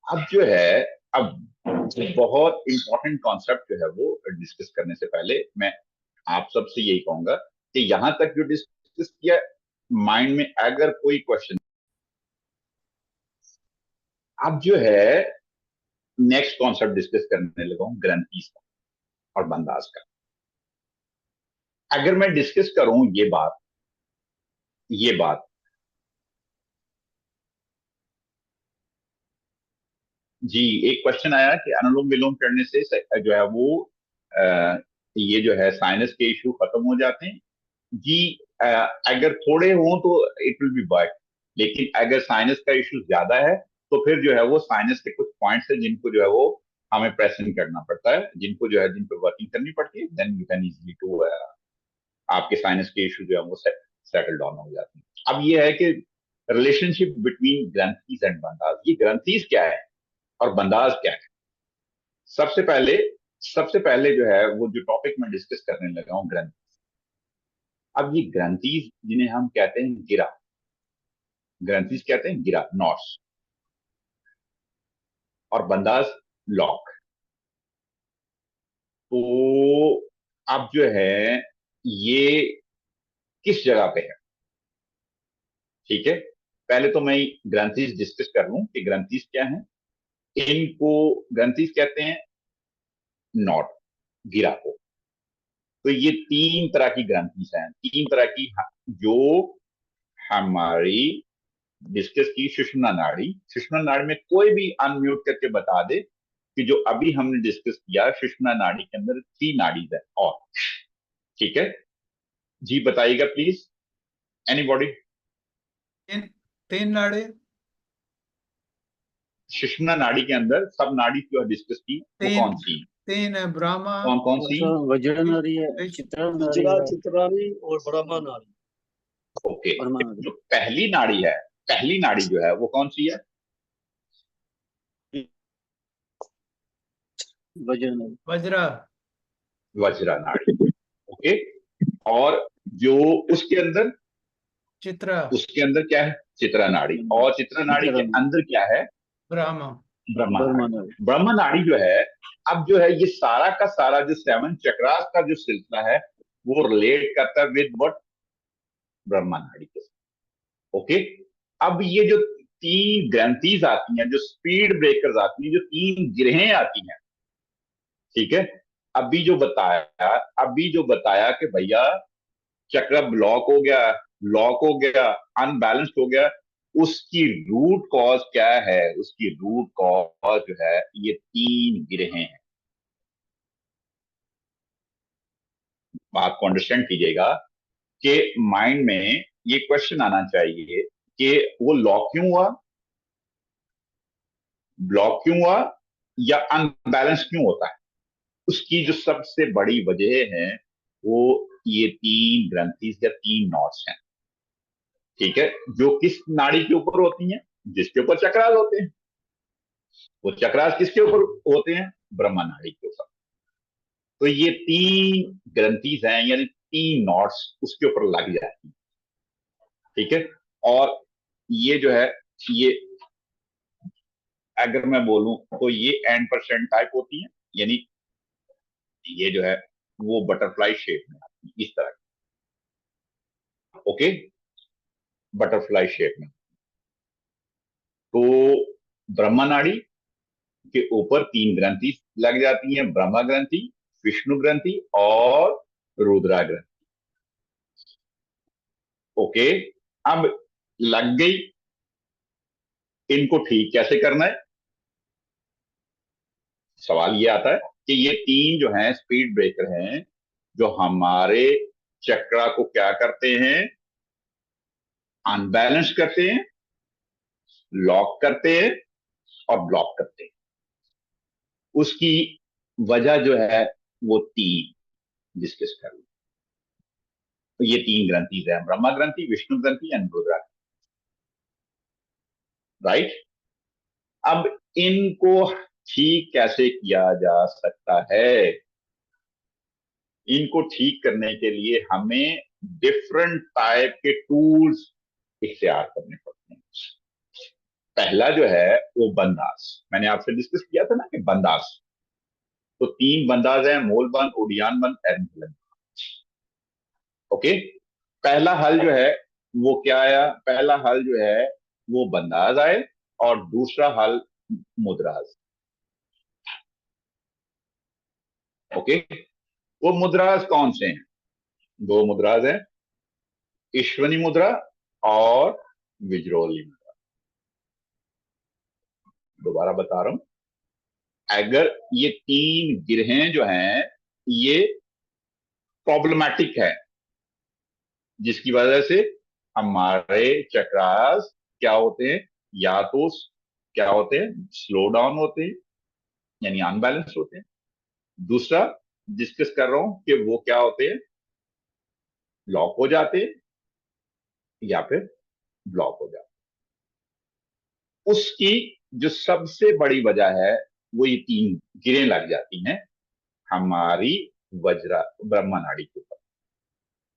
A: अब जो है, अब बहुत इंपॉर्टेंट कॉन्सेप्ट जो है वो डिस्कस करने से पहले मैं आप सबसे यही कहूंगा कि यहां तक जो डिस्कस किया, माइंड में अगर कोई क्वेश्चन, अब जो है नेक्स्ट कॉन्सेप्ट डिस्कस करने लगा हूं ग्रंथि का और बंदाज का। अगर मैं डिस्कस करूं ये बात जी, एक क्वेश्चन आया कि अनुलोम विलोम करने से जो है वो ये जो है साइनस के इश्यू खत्म हो जाते हैं। जी, अगर थोड़े हों तो इट विल बी बैड, लेकिन अगर साइनस का इश्यू ज्यादा है तो फिर जो है वो साइनस के कुछ पॉइंट्स है जिनको जो है वो हमें प्रेजेंट करना पड़ता है, जिनको जो है जिन पर वर्किंग करनी पड़ती है, then you can easily to आपके साइनस के इश्यू जो है वो सेटल डाउन हो जाते हैं। अब ये है कि रिलेशनशिप बिटवीन ग्रंथीज एंड बंदाज, ये ग्रंथीज क्या है और बंदाज क्या है। सबसे पहले सबसे पहले जो है वो जो टॉपिक मैं डिस्कस करने लगा हूं ग्रंथि। अब ये ग्रंथीज जिन्हें हम कहते हैं गिरा, ग्रंथीज कहते हैं गिरा नॉट्स, और बंदाज लॉक। तो अब जो है ये किस जगह पे है, ठीक है, पहले तो मैं ग्रंथीज डिस्कस कर लूं कि ग्रंथीज क्या है। इनको ग्रंथीज कहते हैं नॉट, गिरा को। तो ये 3 तरह की ग्रंथीज हैं, 3 तरह की, जो हमारी डिस्कस की सुषुम्ना नाड़ी। सुषुम्ना नाड़ी में कोई भी अनम्यूट करके बता दे कि जो अभी हमने डिस्कस किया सुषुम्ना नाड़ी के अंदर 3 नाड़ीज है, और ठीक है जी, बताइएगा प्लीज, एनीबॉडी।
B: तीन तीन नाड़ी।
A: सुषुम्ना नाड़ी के अंदर सब नाड़ी जो डिस्कस की वो
B: तीन
A: कौन सी,
B: तीन है, ब्राह्मा,
A: कौन कौन सी।
C: वज्र नाड़ी है,
B: विश-
C: चित्रा नाड़ी है,
D: चित्रानी और ब्रह्मा नाड़ी।
A: ओके,
C: ब्रह्मा नाड़ी,
A: जो पहली नाड़ी है, पहली नाड़ी जो है वो कौन सी है,
C: वज्र नाड़ी,
B: वज्रा,
A: वज्रा नाड़ी। ओके। और जो उसके अंदर,
B: चित्रा,
A: उसके अंदर क्या है, चित्रा नाड़ी, और चित्रा नाड़ी के अंदर क्या है,
B: ब्राह्मा।
A: ब्रह्मा
C: ब्रह्मा
A: नाड़ी।
C: नाड़ी।
A: ब्रह्मा नाड़ी जो है, अब जो है ये सारा का सारा जो 7 चक्रास का जो सिलसिला है वो रिलेट करता है विद व्हाट, ब्रह्मा नाड़ी के साथ। ओके। अब ये जो 3 ग्रंथीज आती हैं, जो स्पीड ब्रेकर्स आती हैं, जो 3 गिरहें आती हैं, ठीक है, अभी जो बताया कि भैया चक्र ब्लॉक हो गया, लॉक हो गया, अनबैलेंस्ड हो गया, उसकी रूट कॉज क्या है, उसकी रूट कॉज जो है ये 3 गिरहें हैं। बात को अंडरस्टैंड कीजिएगा कि माइंड में ये क्वेश्चन आना चाहिए कि वो लॉक क्यों हुआ, ब्लॉक क्यों हुआ, या अनबैलेंस क्यों होता है। उसकी जो सबसे बड़ी वजह है वो ये 3 ग्रंथि या 3 नॉट्स हैं, ठीक है, जो किस नाड़ी के ऊपर होती हैं? जिसके ऊपर चक्रास होते हैं। वो चक्रास किसके ऊपर होते हैं? ब्रह्मा नाड़ी के ऊपर। तो ये 3 ग्रंथि हैं, यानी 3 नॉट्स उसके ऊपर लग जाती हैं, ठीक है। और ये जो है, ये अगर मैं बोलूं तो ये एंड परसेंट टाइप होती है, यानी ये जो है वो बटरफ्लाई शेप में आती है, इस तरह की, ओके, बटरफ्लाई शेप में। तो ब्रह्मा नाड़ी के ऊपर 3 ग्रंथि लग जाती हैं, ब्रह्मा ग्रंथि, विष्णु ग्रंथि और रुद्रा ग्रंथि, ओके। अब लग गई, इनको ठीक कैसे करना है? सवाल ये आता है कि ये 3 जो हैं स्पीड ब्रेकर हैं, जो हमारे चक्रा को क्या करते हैं? अनबैलेंस करते हैं, लॉक करते हैं और ब्लॉक करते हैं। उसकी वजह जो है वो 3 डिस्कस कर ली। तो ये 3 ग्रंथि है, ब्रह्मा ग्रंथि, विष्णु ग्रंथि एंड रुद्रा, राइट। अब इनको ठीक कैसे किया जा सकता है? इनको ठीक करने के लिए हमें डिफरेंट टाइप के टूल्स इख्तियार करने पड़ते हैं। पहला जो है वो बंदास, मैंने आपसे डिस्कस किया था ना कि बंदास, तो 3 बंदाज हैं, मूल बंद, उडियान बंद, एरन, ओके। पहला हल जो है वो क्या आया? पहला हल जो है वो बंदाज आए और दूसरा हल मुद्राज, ओके। वो मुद्राज कौन से हैं? 2 मुद्राज हैं, ईश्वनी मुद्रा और विजरोली मुद्रा। दोबारा बता रहा हूं, अगर ये 3 गिरहें जो हैं ये प्रॉब्लमैटिक है, जिसकी वजह से हमारे चक्रास क्या होते हैं? या तो क्या होते हैं? स्लो डाउन होते हैं, यानी अनबैलेंस होते हैं। दूसरा डिस्कस कर रहा हूं कि वो क्या होते हैं? लॉक हो जाते हैं या फिर ब्लॉक हो जाते हैं। उसकी जो सबसे बड़ी वजह है वो ये 3 गिरें लग जाती हैं हमारी वज्रा ब्रह्मा नाड़ी के ऊपर।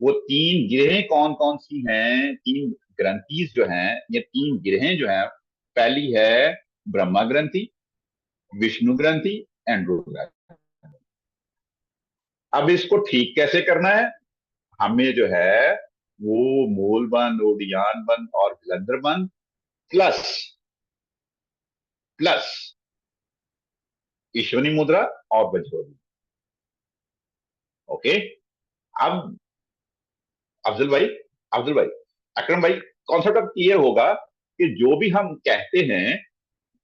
A: वो 3 गिरहें कौन कौन सी हैं? 3 ग्रंथि जो हैं, ये 3 गिरहें जो हैं, पहली है ब्रह्मा ग्रंथि, विष्णु ग्रंथि एंड रुद्रा। अब इसको ठीक कैसे करना है? हमें जो है वो मूल बंद, ओडियान बंद और जलंधर बंद प्लस प्लस ईश्वनी मुद्रा और वज्रोली, ओके। अब अफजल भाई, अकरम भाई, कॉन्सेप्ट अब क्लियर होगा कि जो भी हम कहते हैं,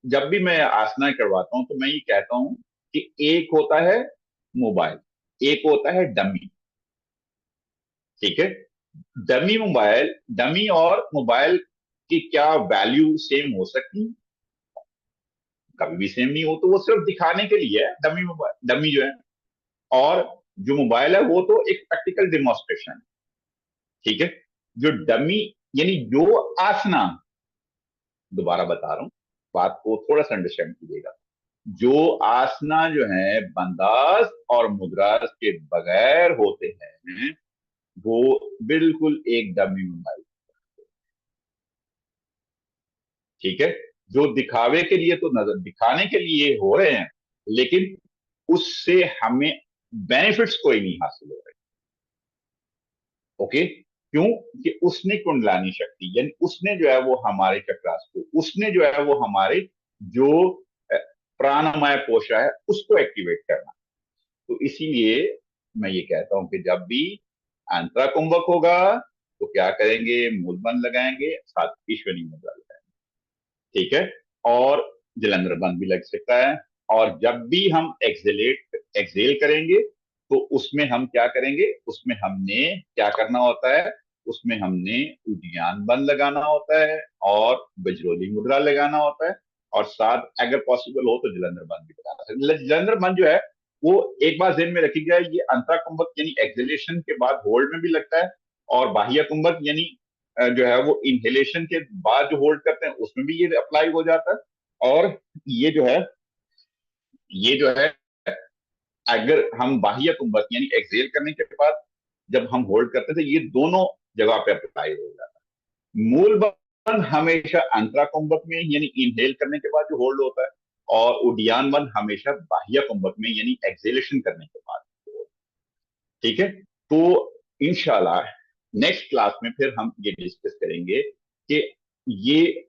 A: जब भी मैं आसना करवाता हूं तो मैं ये कहता हूं कि एक होता है मोबाइल, एक होता है डमी, ठीक है। डमी और मोबाइल की क्या वैल्यू सेम हो सकती है? कभी भी सेम नहीं हो, तो वो सिर्फ दिखाने के लिए है, डमी मोबाइल, डमी जो है। और जो मोबाइल है वो तो एक प्रैक्टिकल डेमोन्स्ट्रेशन है, ठीक है। जो डमी यानी जो आसना, दोबारा बता रहा हूं, बात को थोड़ा सा अंडरस्टैंड कीजिएगा, जो आसना जो है बंदास और मुद्रास के बगैर होते हैं वो बिल्कुल एक डमी मोबाइल, ठीक है। जो दिखावे के लिए तो नजर दिखाने के लिए हो रहे हैं, लेकिन उससे हमें बेनिफिट्स कोई नहीं हासिल हो रहे, ओके। क्यों? कि उसने कुंडलानी शक्ति, यानी उसने जो है वो हमारे चक्रास को, उसने जो है वो हमारे जो प्राणमय कोशा है उसको एक्टिवेट करना। तो इसीलिए मैं ये कहता हूं कि जब भी अंतरा कुंभक होगा तो क्या करेंगे? मूलबंध लगाएंगे, साथ ईश्वरी मुद्रा लगाएंगे, ठीक है। और जलंधर बंद भी लग सकता है। और जब भी हम एक्सेल करेंगे तो उसमें हम क्या करेंगे? उसमें हमने क्या करना होता है? उसमें हमने उद्यान बंद लगाना होता है और बजरोली मुद्रा लगाना होता है, और साथ अगर पॉसिबल हो तो जलंधर बंद भी लगाना होता है। जलंधर बंद जो है वो एक बार ध्यान में रखिएगा, ये अंतरा कुंभक यानी एक्सहेलेशन के बाद होल्ड में भी लगता है, और बाह्य कुंभक यानी जो है वो इनहेलेशन के बाद जो होल्ड करते हैं उसमें भी ये अप्लाई हो जाता है। और ये जो है अगर हम बाह्य कुंभक यानी एक्सहेल करने के बाद जब हम होल्ड करते थे, ये दोनों जगह पे अप्लाई हो जाता है। मूल बंध हमेशा अंतरा कुंभक में यानी इनहेल करने के बाद जो होल्ड होता है, और उड्डयन बंध हमेशा बाह्य कुंभक में यानी एक्सहेलेशन करने के बाद। ठीक है, तो इंशाल्लाह नेक्स्ट क्लास में फिर हम ये डिस्कस करेंगे कि ये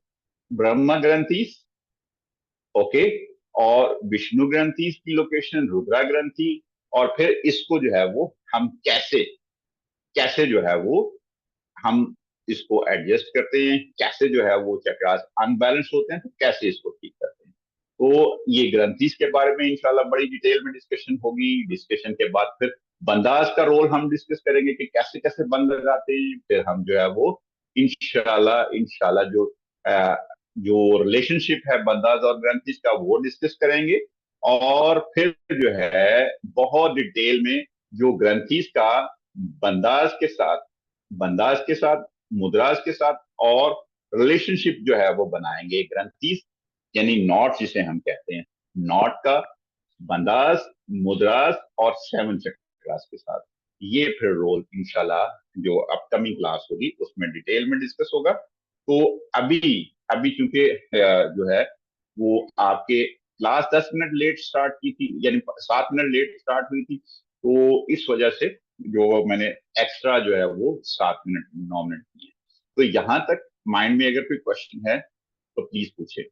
A: ब्रह्म ग्रंथि, ओके, और विष्णु ग्रंथि की लोकेशन रुद्रा ग्रंथि, और फिर इसको जो है वो हम कैसे जो है वो हम इसको एडजस्ट करते हैं, कैसे जो है वो चक्रास अनबैलेंस होते हैं तो कैसे इसको ठीक करते हैं। तो ये ग्रंथिस के बारे में इंशाल्लाह बड़ी डिटेल में डिस्कशन होगी। डिस्कशन के बाद फिर बंदाज का रोल हम डिस्कस करेंगे कि कैसे कैसे बंद लगाते हैं। फिर हम जो है वो इंशाल्लाह जो रिलेशनशिप है बंदाज और ग्रंथिस का वो डिस्कस करेंगे। और फिर जो है बहुत डिटेल में जो ग्रंथिस का बंदाज के साथ मुद्राज के साथ और रिलेशनशिप जो है वो बनाएंगे। ग्रंथिस यानी नॉट जिसे हम कहते हैं, नॉट का बंदाज, मुद्राज और 7 चक्रास के साथ, ये फिर रोल इंशाल्लाह जो अपकमिंग क्लास होगी उसमें डिटेल में डिस्कस होगा। तो अभी क्योंकि जो है वो आपके क्लास 10 मिनट लेट स्टार्ट की थी, यानी 7 मिनट लेट स्टार्ट हुई थी, तो इस वजह से जो मैंने एक्स्ट्रा जो है वो 7 मिनट 9 मिनट किए। तो यहां तक माइंड में अगर कोई क्वेश्चन है तो प्लीज पूछे।